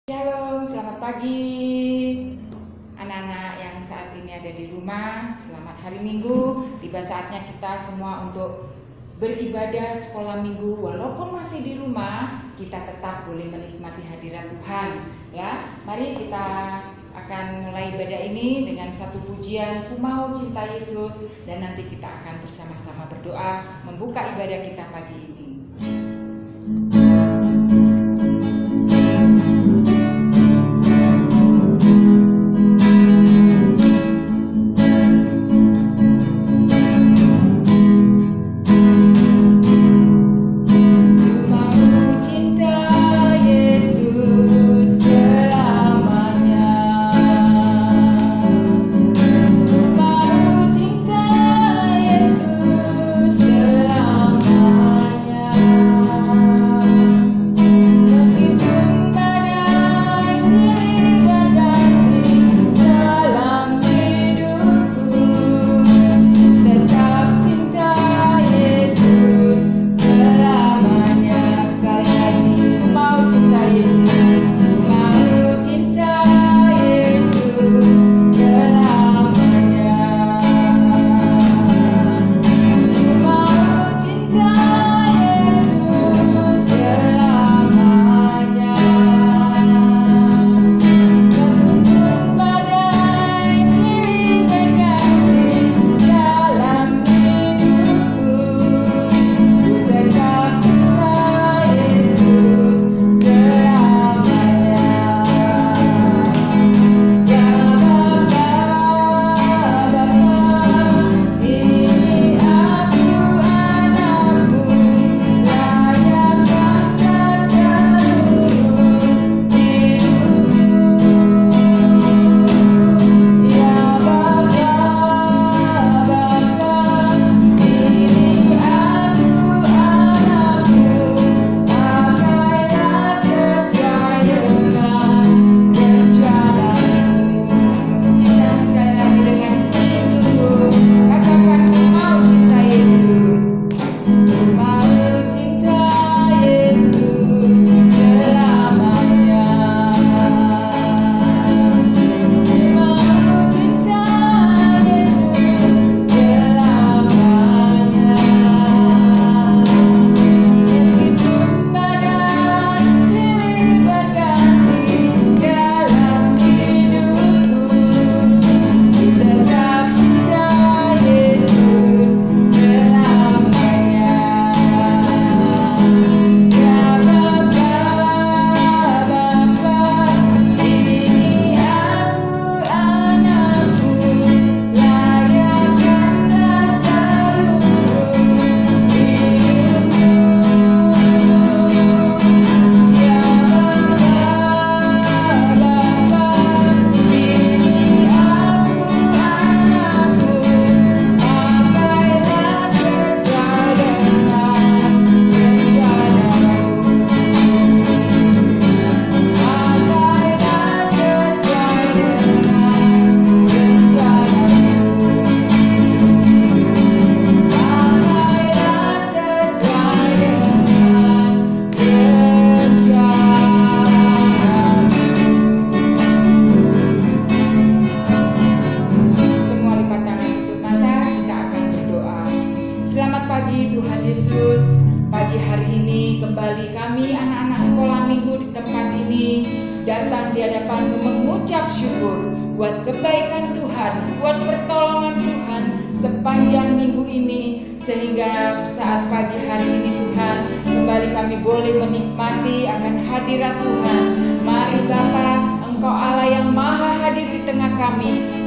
Shalom, selamat pagi anak-anak yang saat ini ada di rumah. Selamat hari Minggu. Tiba saatnya kita semua untuk beribadah sekolah minggu. Walaupun masih di rumah, kita tetap boleh menikmati hadirat Tuhan. Ya, mari kita akan mulai ibadah ini dengan satu pujian, Ku Mau Cinta Yesus, dan nanti kita akan bersama-sama berdoa membuka ibadah kita pagi ini.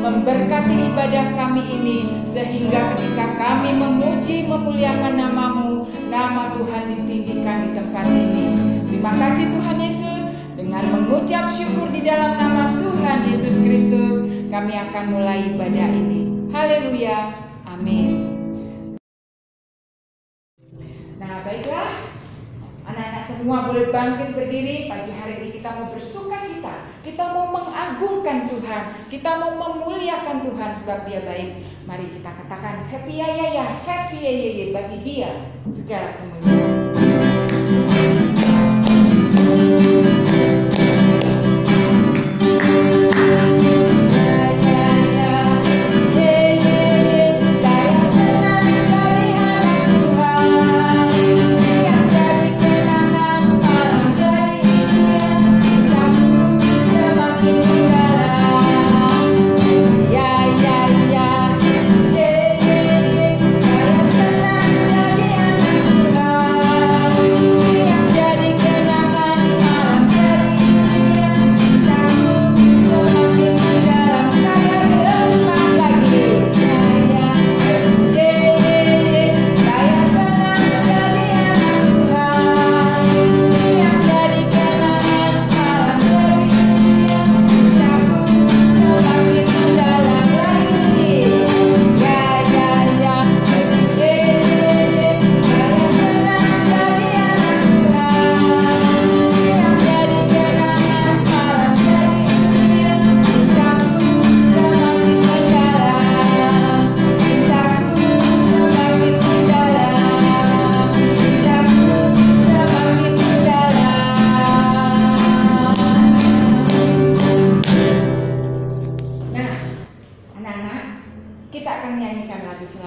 Memberkati ibadah kami ini, sehingga ketika kami memuji memuliakan nama-Mu, nama Tuhan ditinggikan di tempat ini. Terima kasih Tuhan Yesus. Dengan mengucap syukur di dalam nama Tuhan Yesus Kristus, kami akan mulai ibadah ini. Haleluya, amin. Nah, baiklah, anak-anak semua boleh bangkit berdiri. Pagi hari ini kita mau bersuka cita, kita mau mengagungkan Tuhan, kita mau memuliakan Tuhan sebab Dia baik. Mari kita katakan happy ya, happy ya, bagi Dia segala kemuliaan.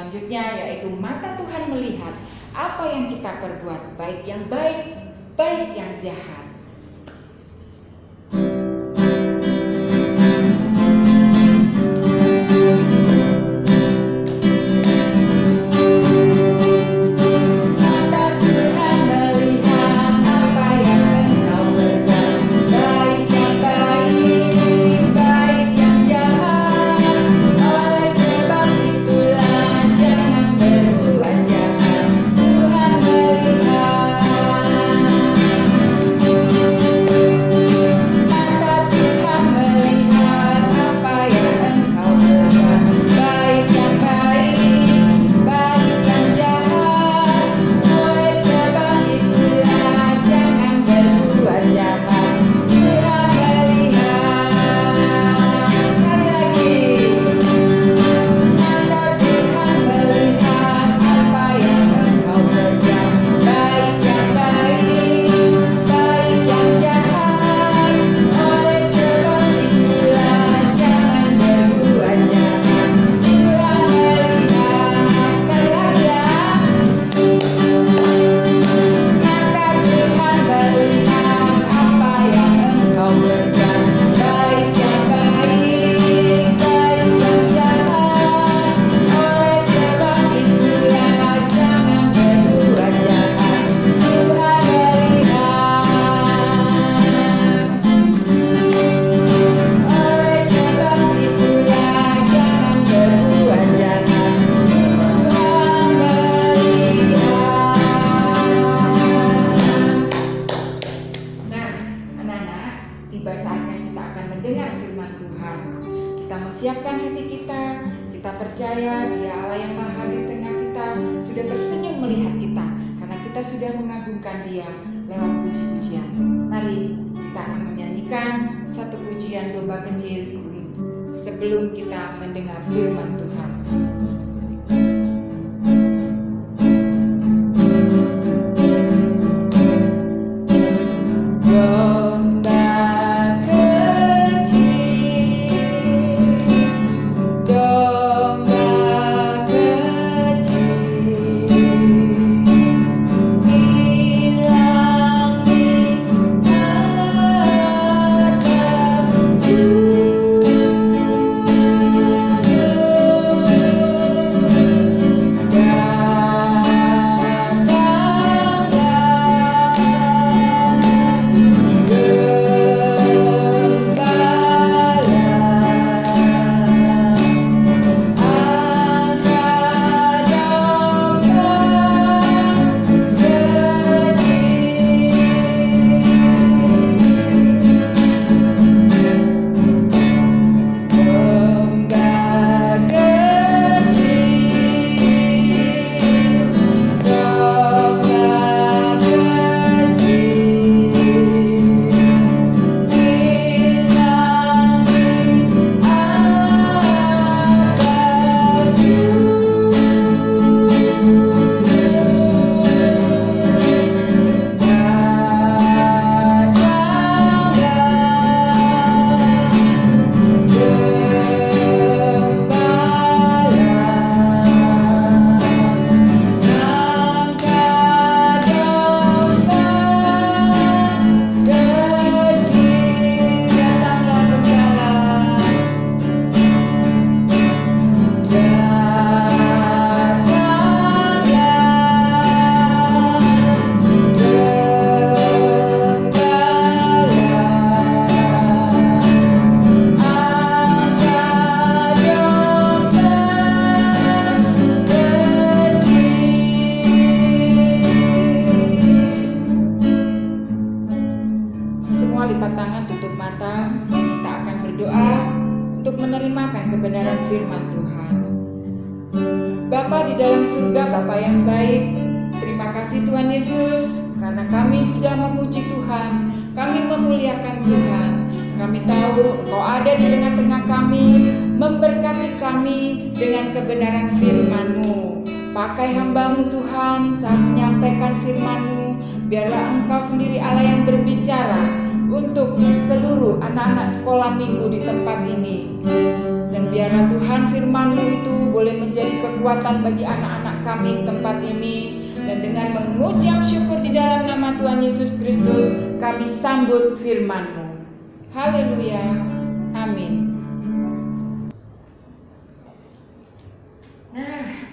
selanjutnya, yaitu mata Tuhan melihat apa yang kita perbuat, baik yang baik, baik yang jahat. Siapkan hati kita, kita percaya Dia Allah yang Maha di tengah kita sudah tersenyum melihat kita, karena kita sudah mengagungkan Dia lewat puji-pujian. Mari kita akan menyanyikan satu pujian domba kecil sebelum kita mendengar firman Tuhan. Firman Tuhan. Bapa di dalam surga, Bapa yang baik, terima kasih Tuhan Yesus, karena kami sudah memuji Tuhan, kami memuliakan Tuhan. Kami tahu Engkau ada di tengah-tengah kami, memberkati kami dengan kebenaran firman-Mu. Pakai hamba-Mu Tuhan saat menyampaikan firman-Mu, biarlah Engkau sendiri Allah yang berbicara untuk seluruh anak-anak sekolah minggu di tempat ini. Dan Biarlah Tuhan firman-Mu itu boleh menjadi kekuatan bagi anak-anak kami di tempat ini. Dan dengan mengucap syukur di dalam nama Tuhan Yesus Kristus, kami sambut firman-Mu. Haleluya. Amin. Nah,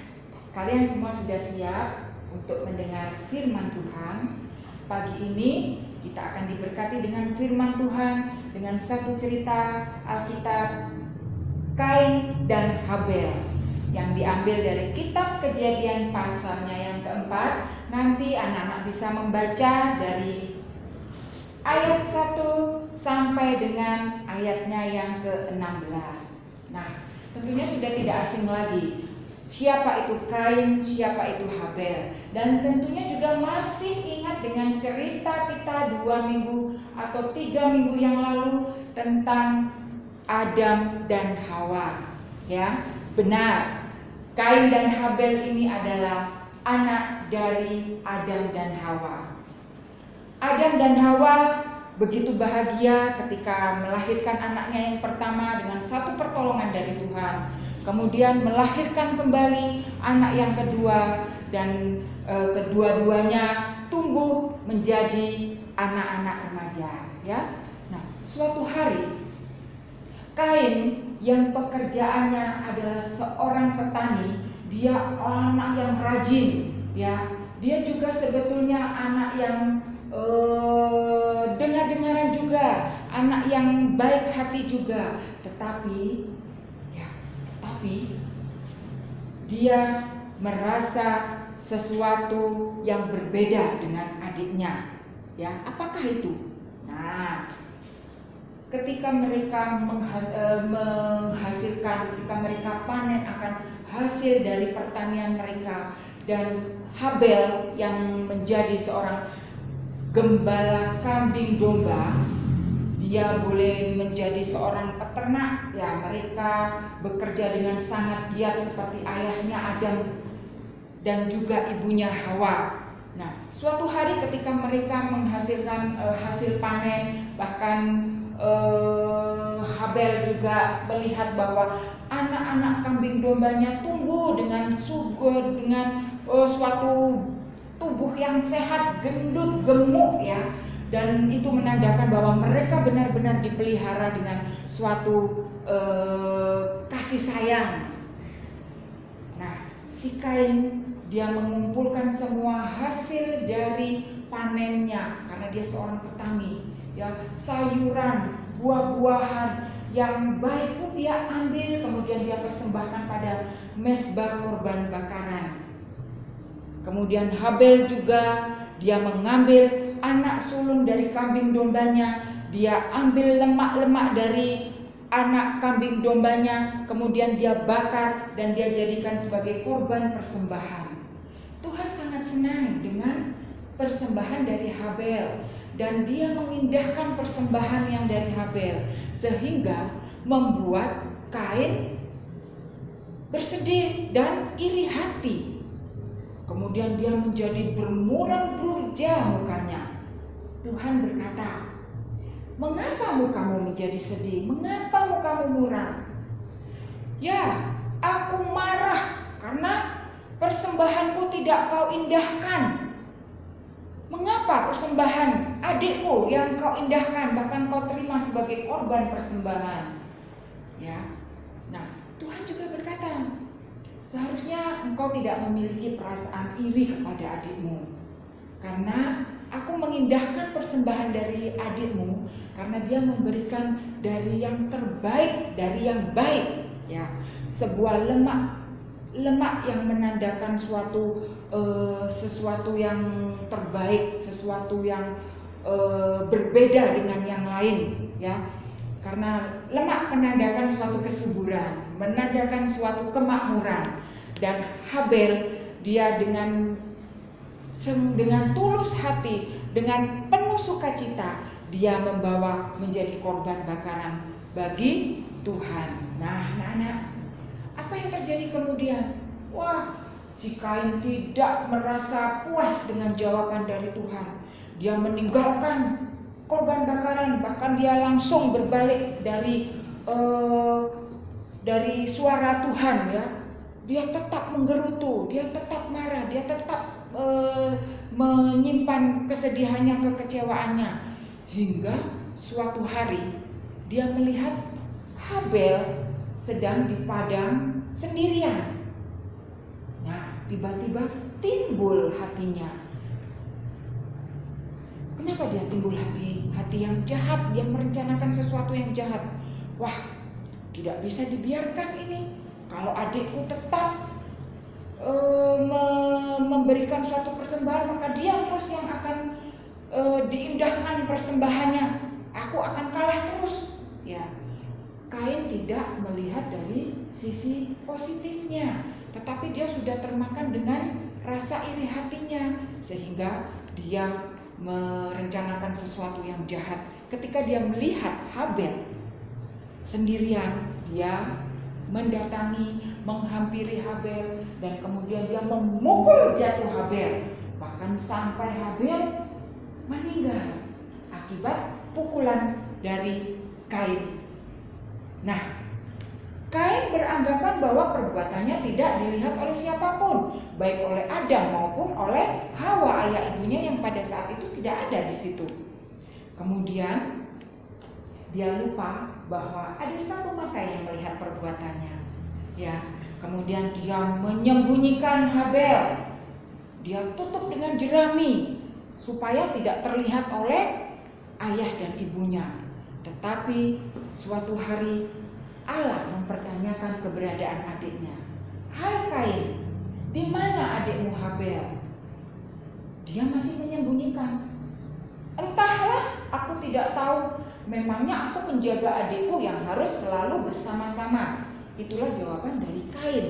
kalian semua sudah siap untuk mendengar firman Tuhan? Pagi ini kita akan diberkati dengan firman Tuhan, dengan satu cerita Alkitab, Kain dan Habel, yang diambil dari kitab Kejadian pasalnya yang keempat. Nanti anak-anak bisa membaca dari ayat 1 sampai dengan ayatnya yang ke-16. Nah, tentunya sudah tidak asing lagi siapa itu Kain, siapa itu Habel. Dan tentunya juga masih ingat dengan cerita kita 2 minggu atau 3 minggu yang lalu tentang Adam dan Hawa. Ya, benar. Kain dan Habel ini adalah anak dari Adam dan Hawa. Adam dan Hawa begitu bahagia ketika melahirkan anaknya yang pertama dengan satu pertolongan dari Tuhan. Kemudian melahirkan kembali anak yang kedua, dan kedua-duanya tumbuh menjadi anak-anak remaja. Ya, nah suatu hari Kain yang pekerjaannya adalah seorang petani, dia anak yang rajin. Ya, dia juga sebetulnya anak yang dengar-dengaran juga, anak yang baik hati juga, tetapi dia merasa sesuatu yang berbeda dengan adiknya. Ya, apakah itu? Nah, ketika mereka menghasilkan, ketika mereka panen akan hasil dari pertanian mereka, dan Habel yang menjadi seorang gembala kambing domba, dia boleh menjadi seorang peternak. Ya, mereka bekerja dengan sangat giat seperti ayahnya Adam dan juga ibunya Hawa. Nah, suatu hari ketika mereka menghasilkan hasil panen, bahkan Habel juga melihat bahwa anak-anak kambing dombanya tumbuh dengan subur, dengan suatu tubuh yang sehat, gendut, gemuk, ya. Dan itu menandakan bahwa mereka benar-benar dipelihara dengan suatu kasih sayang. Nah, si Kain, dia mengumpulkan semua hasil dari panennya karena dia seorang petani. Ya, sayuran, buah-buahan yang baik pun dia ambil, kemudian dia persembahkan pada mezbah korban bakaran. Kemudian Habel juga, dia mengambil anak sulung dari kambing dombanya, dia ambil lemak-lemak dari anak kambing dombanya, kemudian dia bakar dan dia jadikan sebagai korban persembahan. Tuhan sangat senang dengan persembahan dari Habel, dan dia mengindahkan persembahan yang dari Habel, sehingga membuat Kain bersedih dan iri hati. Kemudian dia menjadi bermuram durja mukanya. Tuhan berkata, "Mengapa mukamu menjadi sedih? Mengapa mukamu muram?" "Ya, aku marah karena persembahanku tidak kau indahkan." "Mengapa persembahan adikku yang kau indahkan, bahkan kau terima sebagai korban persembahan?" Ya. Nah, Tuhan juga berkata, "Seharusnya engkau tidak memiliki perasaan iri kepada adikmu, karena aku mengindahkan persembahan dari adikmu karena dia memberikan dari yang terbaik, dari yang baik." Ya, sebuah lemak yang menandakan sesuatu yang terbaik, sesuatu yang berbeda dengan yang lain. Ya, karena lemak menandakan suatu kesuburan, menandakan suatu kemakmuran. Dan Habel, dia dengan tulus hati, dengan penuh sukacita, dia membawa menjadi korban bakaran bagi Tuhan. Nah, anak-anak, apa yang terjadi kemudian? Wah, si Kain tidak merasa puas dengan jawaban dari Tuhan. Dia meninggalkan korban bakaran, bahkan dia langsung berbalik dari suara Tuhan ya, dia tetap menggerutu, dia tetap marah, dia tetap menyimpan kesedihannya, kekecewaannya, hingga suatu hari dia melihat Habel sedang di padang sendirian. Nah, tiba-tiba timbul hatinya. Kenapa dia timbul hati yang jahat? Dia merencanakan sesuatu yang jahat. Wah, tidak bisa dibiarkan ini. Kalau adikku tetap memberikan suatu persembahan, maka dia terus yang akan diindahkan persembahannya. Aku akan kalah terus. Ya, Kain tidak melihat dari sisi positifnya, tetapi dia sudah termakan dengan rasa iri hatinya, sehingga dia merencanakan sesuatu yang jahat. Ketika dia melihat Habel sendirian, dia mendatangi, menghampiri Habel, dan kemudian dia memukul jatuh Habel, bahkan sampai Habel meninggal akibat pukulan dari Kain. Nah, Kain beranggapan bahwa perbuatannya tidak dilihat oleh siapapun, baik oleh Adam maupun oleh Hawa, ayah ibunya, yang pada saat itu tidak ada di situ. Kemudian dia lupa bahwa ada satu mata yang melihat perbuatannya. Ya, kemudian dia menyembunyikan Habel. Dia tutup dengan jerami supaya tidak terlihat oleh ayah dan ibunya. Tetapi suatu hari Allah mempertanyakan keberadaan adiknya. Hai Kain, di mana adikmu Habel? Dia masih menyembunyikan. Entahlah, aku tidak tahu. Memangnya aku menjaga adikku yang harus selalu bersama-sama. Itulah jawaban dari Kain.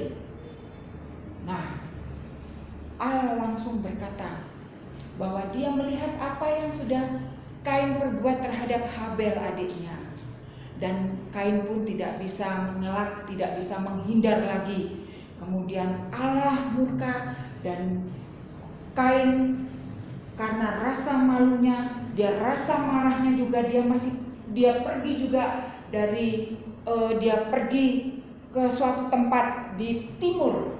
Nah, Allah langsung berkata bahwa dia melihat apa yang sudah Kain perbuat terhadap Habel adiknya. Dan Kain pun tidak bisa mengelak, tidak bisa menghindar lagi. Kemudian Allah murka, dan Kain karena rasa malunya, dia rasa marahnya juga, dia pergi juga dia pergi ke suatu tempat di timur,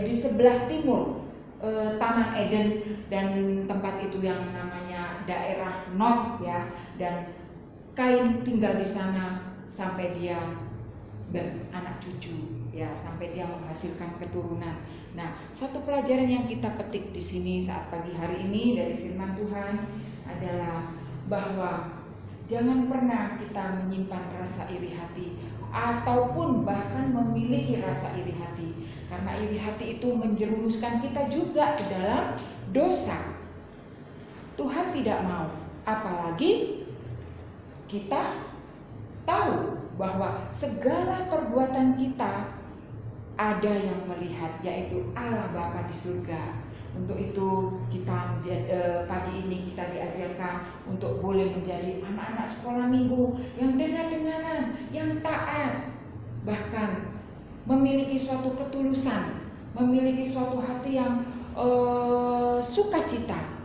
di sebelah timur Taman Eden, dan tempat itu yang namanya daerah Nod ya, dan Kain tinggal di sana sampai dia beranak cucu ya, sampai dia menghasilkan keturunan. Nah, satu pelajaran yang kita petik di sini saat pagi hari ini dari firman Tuhan adalah bahwa jangan pernah kita menyimpan rasa iri hati ataupun bahkan memiliki rasa iri hati, karena iri hati itu menjerumuskan kita juga ke dalam dosa. Tuhan tidak mau, apalagi kita tahu bahwa segala perbuatan kita ada yang melihat, yaitu Allah Bapa di surga. Untuk itu kita pagi ini kita diajarkan untuk boleh menjadi anak-anak sekolah minggu yang dengar-dengaran, yang taat, bahkan memiliki suatu ketulusan, memiliki suatu hati yang sukacita,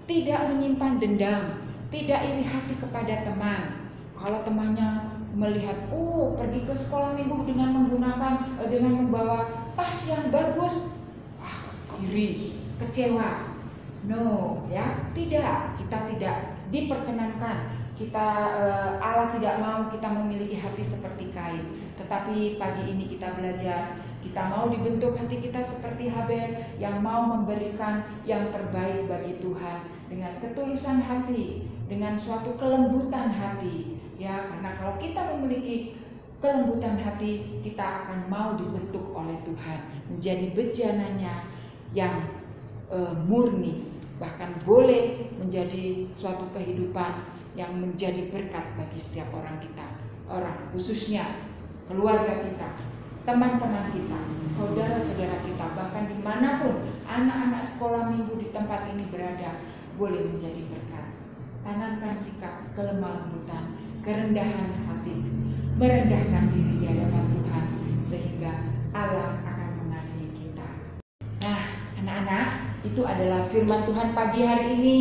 tidak menyimpan dendam, tidak iri hati kepada teman. Kalau temannya melihat, pergi ke sekolah minggu dengan membawa tas yang bagus, wah, iri, kecewa. No, ya, tidak. Kita tidak diperkenankan. Allah tidak mau kita memiliki hati seperti Kain. Tetapi pagi ini kita belajar, kita mau dibentuk hati kita seperti Habel yang mau memberikan yang terbaik bagi Tuhan dengan ketulusan hati, dengan suatu kelembutan hati. Ya, karena kalau kita memiliki kelembutan hati, kita akan mau dibentuk oleh Tuhan menjadi bejananya yang murni, bahkan boleh menjadi suatu kehidupan yang menjadi berkat bagi setiap orang khususnya keluarga kita, teman-teman kita, saudara-saudara kita, bahkan dimanapun anak-anak sekolah minggu di tempat ini berada, boleh menjadi berkat. Tanamkan sikap kelemah lembutan, kerendahan hati, merendahkan diri di hadapan Tuhan, sehingga Allah akan mengasihi kita. Nah, anak-anak, itu adalah firman Tuhan pagi hari ini.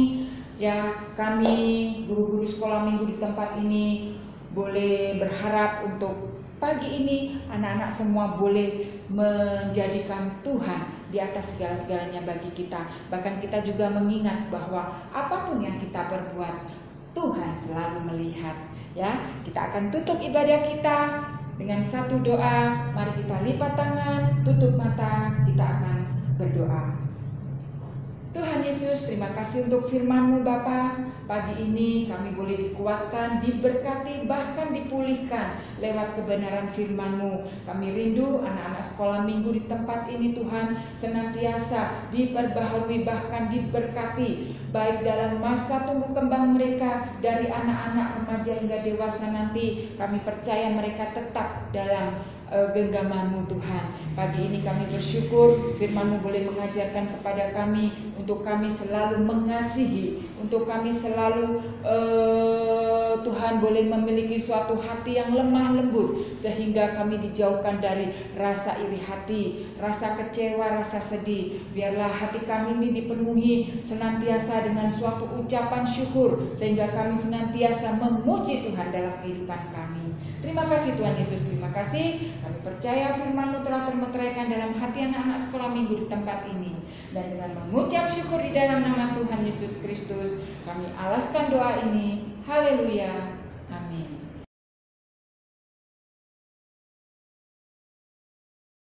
Ya, kami guru-guru sekolah minggu di tempat ini boleh berharap untuk pagi ini anak-anak semua boleh menjadikan Tuhan di atas segala-segalanya bagi kita. Bahkan kita juga mengingat bahwa apapun yang kita perbuat, Tuhan selalu melihat. Ya, kita akan tutup ibadah kita dengan satu doa. Mari kita lipat tangan, tutup mata, kita akan berdoa. Tuhan Yesus, terima kasih untuk firman-Mu Bapa. Pagi ini kami boleh dikuatkan, diberkati, bahkan dipulihkan lewat kebenaran firman-Mu. Kami rindu anak-anak sekolah minggu di tempat ini Tuhan senantiasa diperbaharui, bahkan diberkati, baik dalam masa tumbuh kembang mereka dari anak-anak remaja hingga dewasa nanti. Kami percaya mereka tetap dalam genggaman-Mu Tuhan. Pagi ini kami bersyukur firman-Mu boleh mengajarkan kepada kami untuk kami selalu mengasihi, untuk kami selalu Tuhan boleh memiliki suatu hati yang lemah lembut, sehingga kami dijauhkan dari rasa iri hati, rasa kecewa, rasa sedih. Biarlah hati kami ini dipenuhi senantiasa dengan suatu ucapan syukur, sehingga kami senantiasa memuji Tuhan dalam kehidupan kami. Terima kasih Tuhan Yesus, terima kasih. Kami percaya firman-Mu telah termeteraikan dalam hati anak-anak sekolah minggu di tempat ini. Dan dengan mengucap syukur di dalam nama Tuhan Yesus Kristus, kami alaskan doa ini. Haleluya. Amin.